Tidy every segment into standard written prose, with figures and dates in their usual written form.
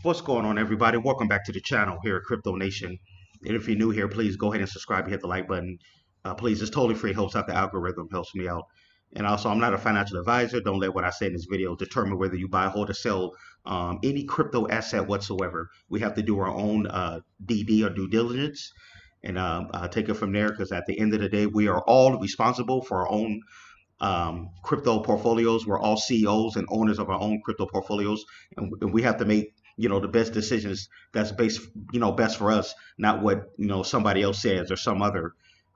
What's going on, everybody? Welcome back to the channel here at Crypto Nation. And if you're new here, please go ahead and subscribe and hit the like button. Please, it's totally free. It helps out the algorithm, helps me out. And also, I'm not a financial advisor. Don't let what I say in this video determine whether you buy, hold, or sell any crypto asset whatsoever. We have to do our own DD or due diligence and take it from there because at the end of the day, we are all responsible for our own crypto portfolios. We're all CEOs and owners of our own crypto portfolios, and we have to make the best decisions that's best for us, not what somebody else says or some other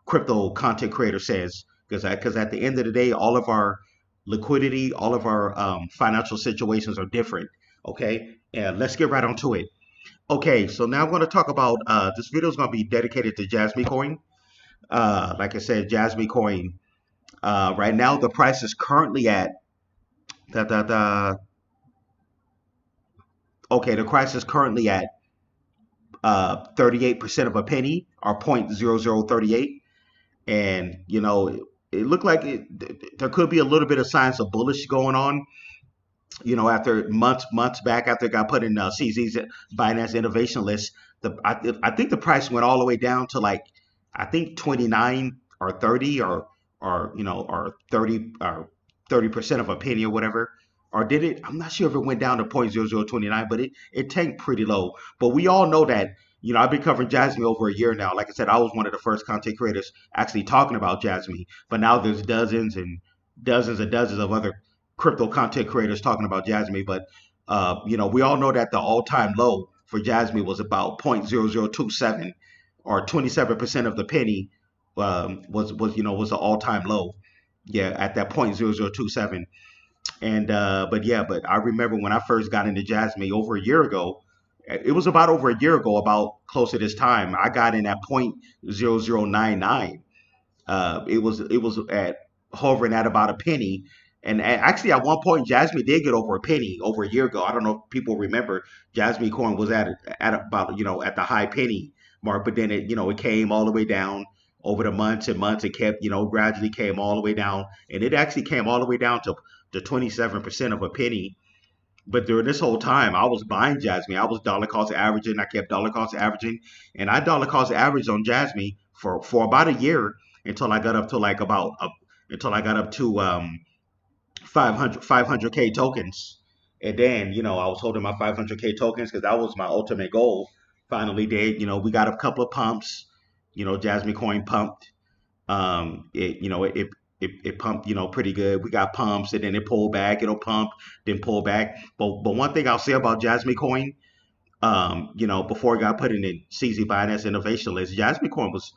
crypto content creator says. Because at the end of the day, all of our liquidity, all of our financial situations are different. Okay, and let's get right onto it. Okay, so now I'm going to talk about this video is going to be dedicated to Jasmy Coin. Like I said, Jasmy Coin. Right now, the price is currently at da, da, da, okay. The price is currently at 38% of a penny or 0.0038, and it looked like there could be a little bit of signs of bullish going on. After months back after it got put in CZ's Binance Innovation List, I think the price went all the way down to like I think 29 or 30 or 30% of a penny or whatever. Or did it? I'm not sure if it went down to 0.0029, but it tanked pretty low. But we all know that, I've been covering Jasmy over a year now. Like I said, I was one of the first content creators actually talking about Jasmy. But now there's dozens and dozens and dozens of other crypto content creators talking about Jasmy. But, we all know that the all-time low for Jasmy was about 0.0027 or 27% of the penny was an all-time low. Yeah, at that 0.0027. And but I remember when I first got into Jasmy over a year ago. It was about over a year ago, about close to this time. I got in at 0.0099. It was at hovering at about a penny. And actually, at one point, Jasmy did get over a penny over a year ago. I don't know if people remember. Jasmy coin was at about at the high penny mark, but then it came all the way down over the months and months. It kept gradually came all the way down, and it actually came all the way down to 27% of a penny. But during this whole time, I was buying Jasmy. I was dollar cost averaging. I kept dollar cost averaging, and I dollar cost averaged on Jasmy for about a year until I got up to until I got up to 500K tokens. And then I was holding my 500K tokens because that was my ultimate goal. Finally, did we got a couple of pumps. Jasmy coin pumped. It pumped, pretty good. We got pumps, and then it pulled back. It'll pump, then pull back. But one thing I'll say about Jasmy Coin, before it got put in the CZ Binance Innovation List, Jasmy Coin was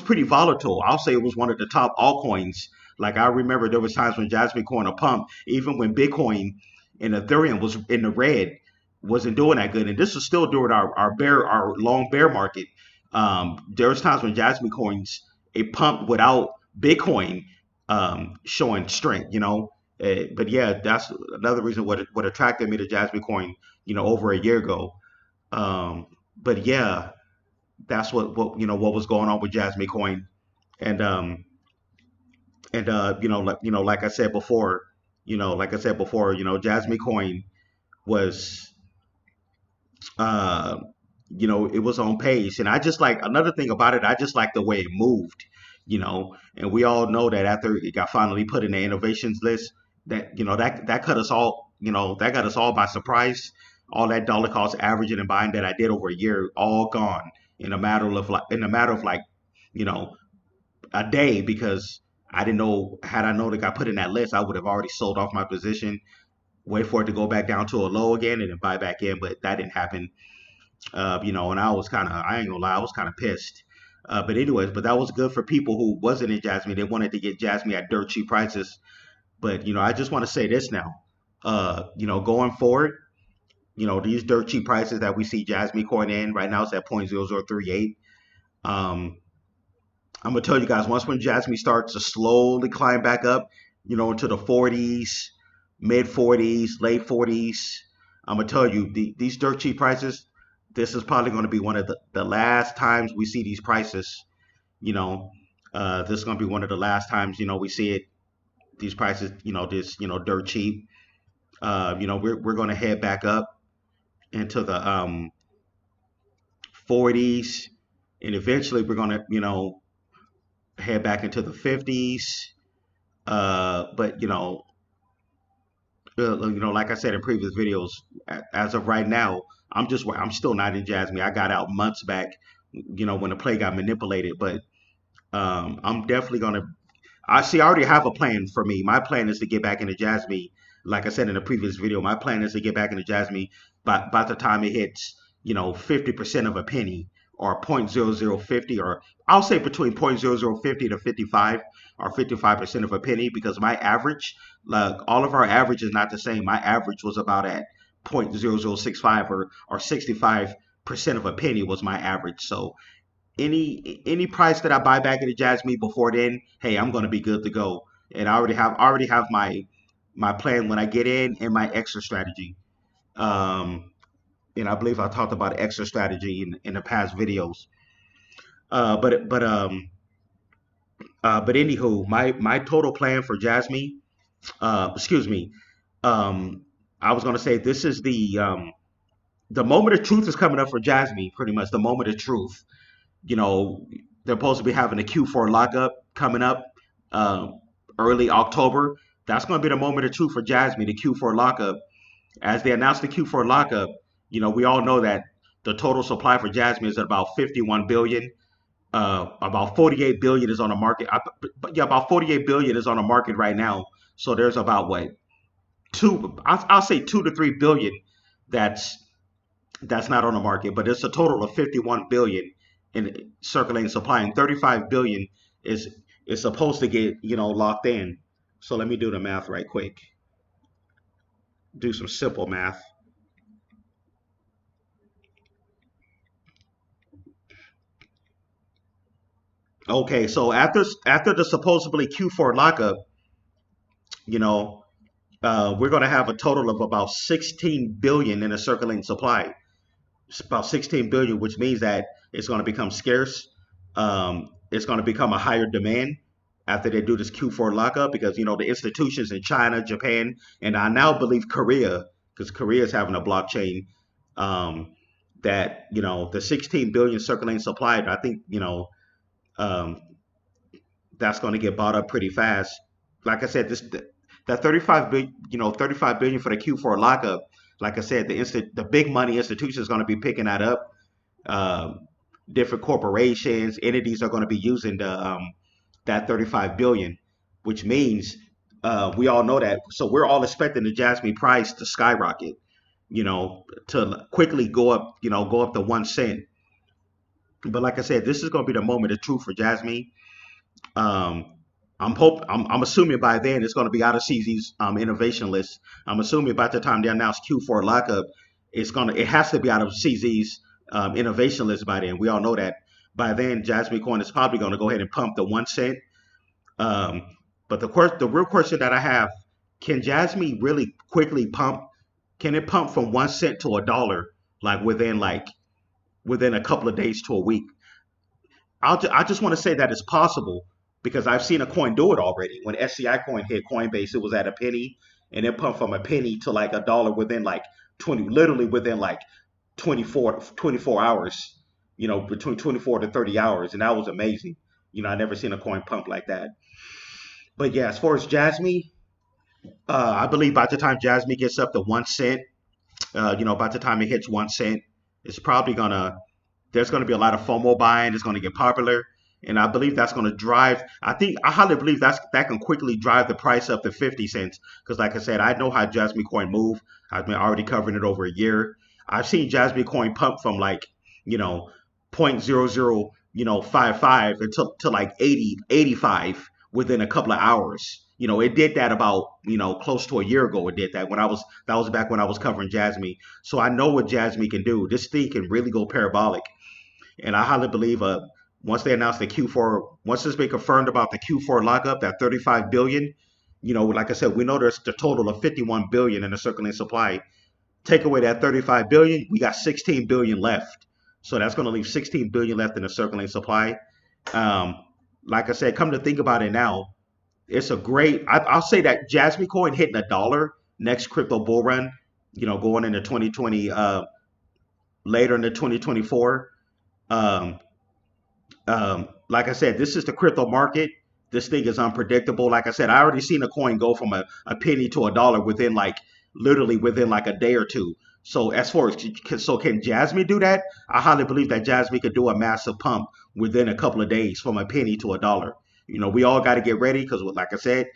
pretty volatile. I'll say it was one of the top altcoins. Like I remember there was times when Jasmy Coin will pump, even when Bitcoin and Ethereum was in the red, wasn't doing that good. And this was still during our long bear market. There was times when Jasmy Coins it pumped without Bitcoin showing strength, but yeah, that's another reason what attracted me to Jasmy Coin, over a year ago. But yeah, that's what was going on with Jasmy Coin, and like I said before, Jasmy Coin was uh it was on pace, and I just like another thing about it. I just like the way it moved, and we all know that after it got finally put in the innovations list, that that cut us all, that got us all by surprise. All that dollar cost averaging and buying that I did over a year, all gone in a matter of like you know a day because I didn't know. Had I known it got put in that list, I would have already sold off my position, wait for it to go back down to a low again, and then buy back in. But that didn't happen. And I ain't gonna lie, I was kind of pissed. But anyways, but that was good for people who wasn't in Jasmy. They wanted to get Jasmy at dirt cheap prices. But I just want to say this now. Going forward, these dirt cheap prices that we see Jasmy coin in right now is at 0.0038. Um, I'm gonna tell you guys once when Jasmy starts to slowly climb back up, into the 40s, mid 40s, late 40s. I'm gonna tell you these dirt cheap prices. This is probably going to be one of the last times we see these prices. You know, this is going to be one of the last times we see it. These prices, this dirt cheap. We're going to head back up. into the 40s, and eventually we're gonna, head back into the 50s. But like I said in previous videos, as of right now, I'm still not in Jasmy. I got out months back, when the play got manipulated. But I'm definitely gonna. I already have a plan for me. My plan is to get back into Jasmy. Like I said in the previous video, my plan is to get back into Jasmy by the time it hits, 50% of a penny, or 0.0050, or I'll say between 0.0050 to 55, or 55% of a penny, because my average, like all of our average is not the same. My average was about at 0.0065, or 65% of a penny was my average. So any price that I buy back into Jasmine before then, hey, I'm gonna be good to go. And I already have my plan when I get in, and my extra strategy. Um, and I believe I talked about extra strategy in the past videos. But anywho, my total plan for Jasmine, excuse me, um, I was gonna say this is the moment of truth is coming up for Jasmine. Pretty much the moment of truth. you know, they're supposed to be having a Q4 lockup coming up uh, early October. That's going to be the moment of truth for Jasmine, the Q4 lockup. As they announced the Q4 lockup, we all know that the total supply for Jasmine is at about 51 billion. About 48 billion is on the market. But yeah, about 48 billion is on the market right now. So there's about what two? I'll say 2 to 3 billion that's that's not on the market, but it's a total of 51 billion in circulating supply, and 35 billion is is supposed to get locked in. So let me do the math right quick. Do some simple math. Okay, so after the supposedly Q4 lockup, you know, we're going to have a total of about 16 billion in a circulating supply. It's about 16 billion, which means that it's going to become scarce. It's going to become a higher demand after they do this Q4 lockup, because the institutions in China, Japan, and I now believe Korea, because Korea is having a blockchain, um, that the 16 billion circulating supply. I think um, that's going to get bought up pretty fast. Like I said, that 35 billion, 35 billion for the Q4 lockup. Like I said, the big money institution is going to be picking that up. Um, Different corporations, entities are going to be using that 35 billion, which means we all know that. So we're all expecting the Jasmine price to skyrocket, to quickly go up to 1 cent. But like I said, this is going to be the moment of truth for Jasmine. Um, I'm assuming by then it's going to be out of CZ's innovation list. I'm assuming by the time they announce Q4 lockup, it has to be out of CZ's innovation list by then. We all know that by then Jasmine Coin is probably going to go ahead and pump the 1 cent. Um, but the real question that I have: can Jasmine really quickly pump? Can it pump from 1 cent to a dollar, within a couple of days to a week? I just want to say that it's possible, because I've seen a coin do it already. When SCI coin hit Coinbase, it was at a penny, and it pumped from a penny to like a dollar within like 20, literally within like 24 hours, between 24 to 30 hours. And that was amazing. I never seen a coin pump like that. But yeah, as far as Jasmy, I believe by the time Jasmy gets up to 1 cent, by the time it hits 1 cent, it's probably gonna there's going to be a lot of FOMO buying. It's going to get popular, and I believe that's going to drive. I highly believe that can quickly drive the price up to 50 cents. Because, like I said, I know how Jasmine Coin move. I've been already covering it over a year. I've seen Jasmine Coin pump from like you know point zero zero 55 until to like 80 85 within a couple of hours. It did that about close to a year ago. It did that when I was that was back when I was covering Jasmine. So I know what Jasmine can do. This thing can really go parabolic. And I highly believe once they announce the Q4, once it's been confirmed about the Q4 lockup, that 35 billion, like I said, we know there's the total of 51 billion in the circulating supply. Take away that 35 billion, we got 16 billion left. So that's going to leave 16 billion left in the circulating supply. Um, like I said, come to think about it now, it's a great. I'll say that Jasmine Coin hitting a dollar next crypto bull run, going into 2020. later in the 2024. Um, like I said, this is the crypto market. This thing is unpredictable. Like I said, I already seen a coin go from a penny to $1 within like literally within like a day or two. So as far as so can Jasmy do that? I highly believe that Jasmy could do a massive pump within a couple of days from a penny to $1. We all got to get ready because, like I said,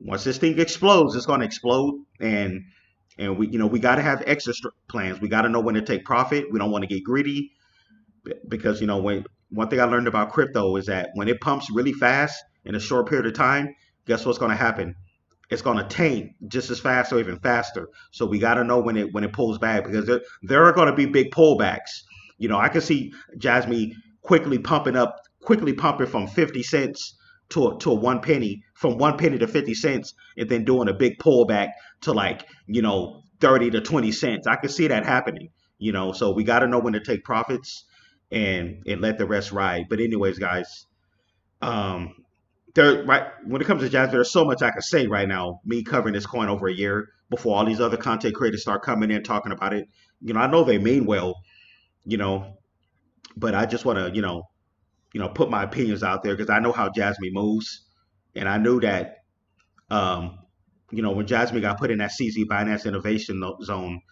once this thing explodes, it's going to explode, and we got to have exit plans. We got to know when to take profit. We don't want to get greedy because when one thing I learned about crypto is that when it pumps really fast in a short period of time, guess what's going to happen? It's going to taint just as fast or even faster. So we got to know when it pulls back because there are going to be big pullbacks. I can see Jasmy quickly pumping from 50 cents to a 1 penny, from 1 penny to 50 cents, and then doing a big pullback to like 30 to 20 cents. I can see that happening. So we got to know when to take profits and let the rest ride. But anyways, guys, um, there right when it comes to Jazz, there's so much I can say right now. Me covering this coin over a year before all these other content creators start coming in talking about it. I know they mean well, you know, but I just want to, put my opinions out there because I know how Jasmy moves, and I knew that, um, when Jasmy got put in that CZ Binance Innovation Zone,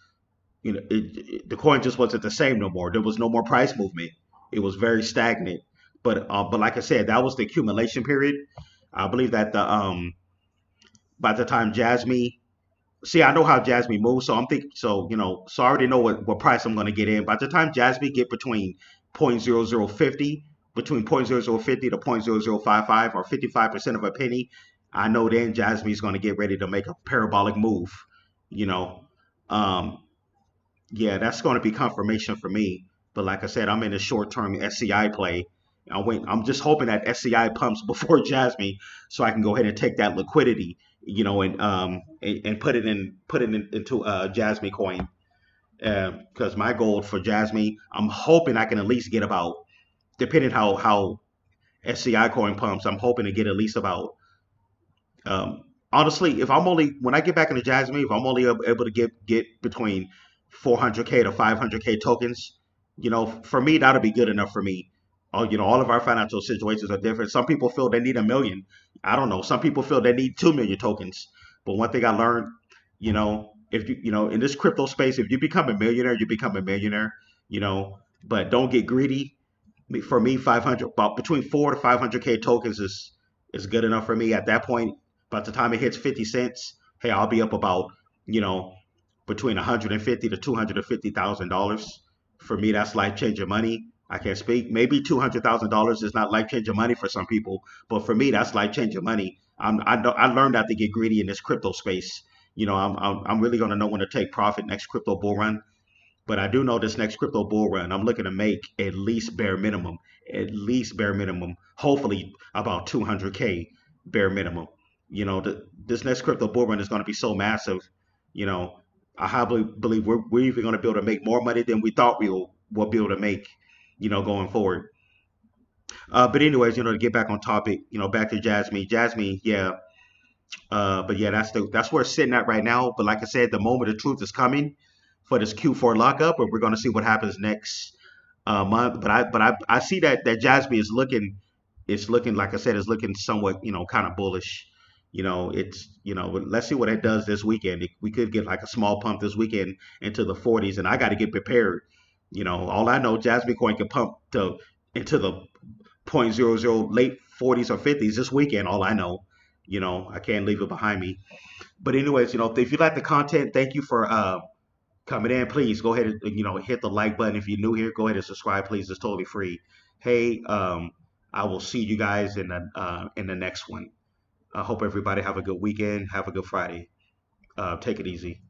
the coin just wasn't the same no more. There was no more price movement. It was very stagnant. But like I said, that was the accumulation period. I believe that the by the time Jasmy, see, I know how Jasmy moves, so I'm thinking, so I already know what price I'm going to get in. By the time Jasmy get between 0.0050, between 0.0050 to 0.0055 or 55% of a penny, I know then Jasmy's going to get ready to make a parabolic move. You know, um, yeah, that's going to be confirmation for me. But like I said, I'm in a short-term SCI play. I'm just hoping that SCI pumps before Jasmy, so I can go ahead and take that liquidity, and put it into Jasmy coin. Because my goal for Jasmy, I'm hoping I can at least get about, depending how SCI coin pumps, I'm hoping to get at least about, honestly, if I'm only when I get back into Jasmine, if I'm only able to get between 400K to 500K tokens, for me that'll be good enough for me. All of our financial situations are different. Some people feel they need a million. I don't know. Some people feel they need 2 million tokens. But one thing I learned, if in this crypto space, if you become a millionaire, you become a millionaire. But don't get greedy. For me, 500, about between 4 to 500K tokens is good enough for me. At that point, by the time it hits 50 cents, hey, I'll be up about, you know, between 150 to $250,000. For me, that's life changing money. I can't speak. Maybe $200,000 is not life changing money for some people, but for me, that's life changing money. I learned not to get greedy in this crypto space. I'm really going to know when to take profit next crypto bull run. But I do know this next crypto bull run, I'm looking to make at least bare minimum, hopefully about 200K bare minimum. This next crypto bull run is going to be so massive. You know, I highly believe we're even going to be able to make more money than we thought we'll be able to make, going forward. But anyways, to get back on topic, back to Jasmine. Jasmine, yeah, but yeah, that's where it's sitting at right now. But like I said, the moment of truth is coming for this Q4 lockup, and we're going to see what happens next month. But I see that Jasmine is looking like I said, is looking somewhat kind of bullish. Let's see what it does this weekend. We could get like a small pump this weekend into the 40s, and I got to get prepared. All I know, Jasmine coin can pump to into the point zero zero late 40s or 50s this weekend. All I know. I can't leave it behind me. But anyways, if you like the content, thank you for coming in. Please go ahead and hit the like button. If you're new here, go ahead and subscribe, please. It's totally free. Hey, I will see you guys in the next one. I hope everybody have a good weekend. Have a good Friday. Take it easy.